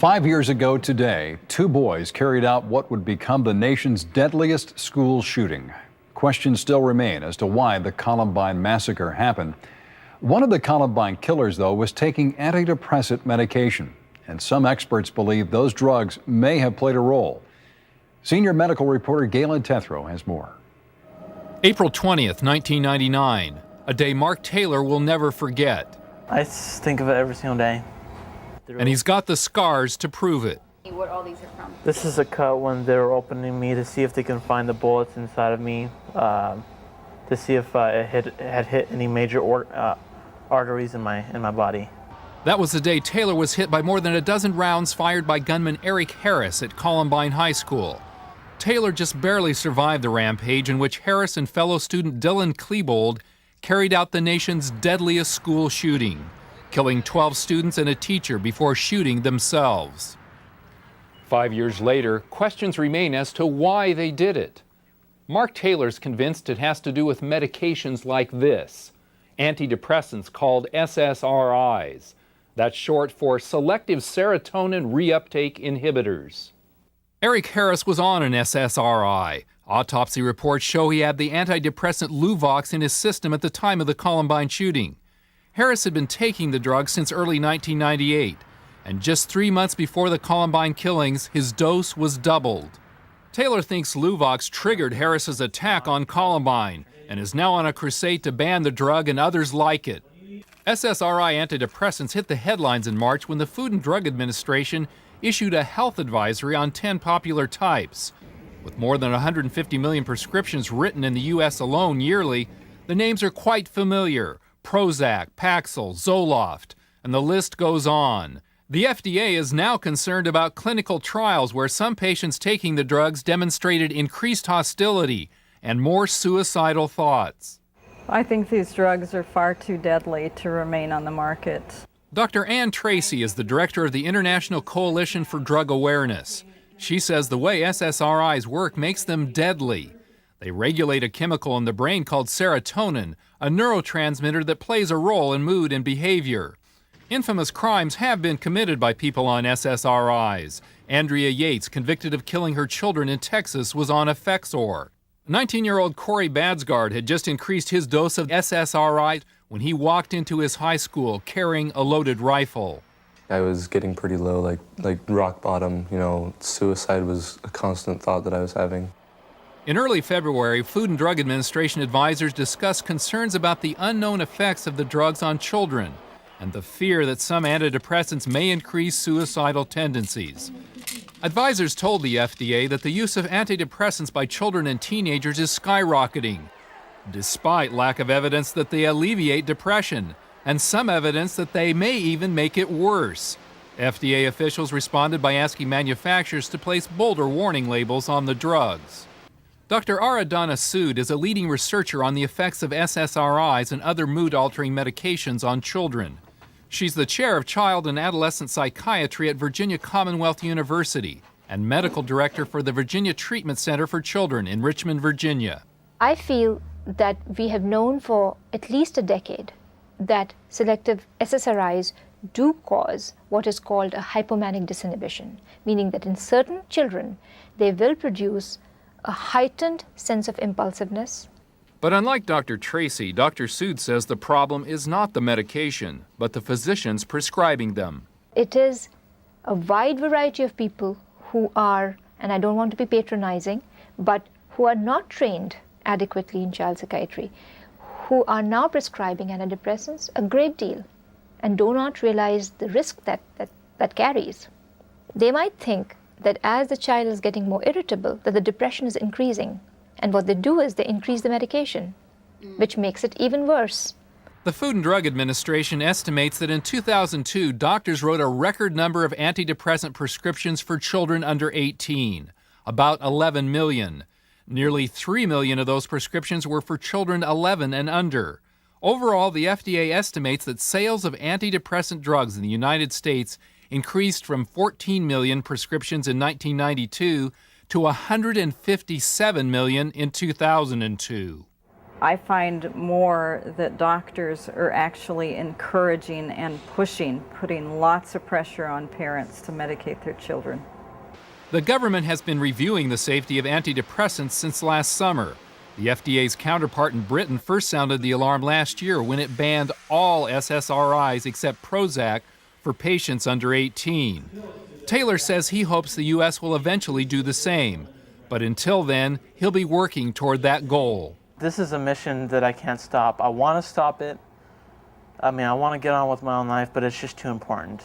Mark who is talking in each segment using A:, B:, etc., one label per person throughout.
A: 5 years ago today, two boys carried out what would become the nation's deadliest school shooting. Questions still remain as to why the Columbine massacre happened. One of the Columbine killers, though, was taking antidepressant medication, and some experts believe those drugs may have played a role. Senior medical reporter Galen Tethrow has more.
B: April 20th, 1999, a day Mark Taylor will never forget.
C: I think of it every single day.
B: And he's got the scars to prove it.
D: What all these are from?
C: This is a cut when they were opening me to see if they can find the bullets inside of me, to see if it had hit any major arteries in my body.
B: That was the day Taylor was hit by more than a dozen rounds fired by gunman Eric Harris at Columbine High School. Taylor just barely survived the rampage in which Harris and fellow student Dylan Klebold carried out the nation's deadliest school shooting, killing 12 students and a teacher before shooting themselves. 5 years later, questions remain as to why they did it. Mark Taylor's convinced it has to do with medications like this, antidepressants called SSRIs. That's short for selective serotonin reuptake inhibitors. Eric Harris was on an SSRI. Autopsy reports show he had the antidepressant Luvox in his system at the time of the Columbine shooting. Harris had been taking the drug since early 1998, and just 3 months before the Columbine killings, his dose was doubled. Taylor thinks Luvox triggered Harris's attack on Columbine and is now on a crusade to ban the drug and others like it. SSRI antidepressants hit the headlines in March when the Food and Drug Administration issued a health advisory on 10 popular types. With more than 150 million prescriptions written in the U.S. alone yearly, the names are quite familiar: Prozac, Paxil, Zoloft, and the list goes on. The FDA is now concerned about clinical trials where some patients taking the drugs demonstrated increased hostility and more suicidal thoughts.
E: I think these drugs are far too deadly to remain on the market.
B: Dr. Ann Tracy is the director of the International Coalition for Drug Awareness. She says the way SSRIs work makes them deadly. They regulate a chemical in the brain called serotonin, a neurotransmitter that plays a role in mood and behavior. Infamous crimes have been committed by people on SSRIs. Andrea Yates, convicted of killing her children in Texas, was on Effexor. 19-year-old Corey Badsgard had just increased his dose of SSRIs when he walked into his high school carrying a loaded rifle.
F: I was getting pretty low, like rock bottom. Suicide was a constant thought that I was having.
B: In early February, Food and Drug Administration advisors discussed concerns about the unknown effects of the drugs on children and the fear that some antidepressants may increase suicidal tendencies. Advisors told the FDA that the use of antidepressants by children and teenagers is skyrocketing, despite lack of evidence that they alleviate depression, and some evidence that they may even make it worse. FDA officials responded by asking manufacturers to place bolder warning labels on the drugs. Dr. Aradhana Sood is a leading researcher on the effects of SSRIs and other mood-altering medications on children. She's the chair of child and adolescent psychiatry at Virginia Commonwealth University and medical director for the Virginia Treatment Center for Children in Richmond, Virginia.
G: I feel that we have known for at least a decade that selective SSRIs do cause what is called a hypomanic disinhibition, meaning that in certain children, they will produce a heightened sense of impulsiveness.
B: But unlike Dr. Tracy, Dr. Sood says the problem is not the medication, but the physicians prescribing them.
G: It is a wide variety of people who are, and I don't want to be patronizing, but who are not trained adequately in child psychiatry, who are now prescribing antidepressants a great deal and do not realize the risk that carries. They might think that as the child is getting more irritable, that the depression is increasing. And what they do is they increase the medication, which makes it even worse.
B: The Food and Drug Administration estimates that in 2002, doctors wrote a record number of antidepressant prescriptions for children under 18, about 11 million. Nearly 3 million of those prescriptions were for children 11 and under. Overall, the FDA estimates that sales of antidepressant drugs in the United States increased from 14 million prescriptions in 1992 to 157 million in 2002.
E: I find more that doctors are actually encouraging and putting lots of pressure on parents to medicate their children.
B: The government has been reviewing the safety of antidepressants since last summer. The FDA's counterpart in Britain first sounded the alarm last year when it banned all SSRIs except Prozac for patients under 18. Taylor says he hopes the U.S. will eventually do the same, but until then, he'll be working toward that goal.
C: This is a mission that I can't stop. I want to stop it. I mean, I want to get on with my own life, but it's just too important.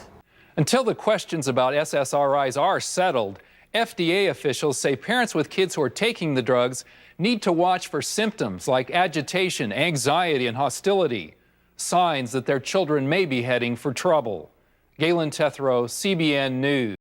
B: Until the questions about SSRIs are settled, FDA officials say parents with kids who are taking the drugs need to watch for symptoms like agitation, anxiety, and hostility, signs that their children may be heading for trouble. Galen Tethrow, CBN News.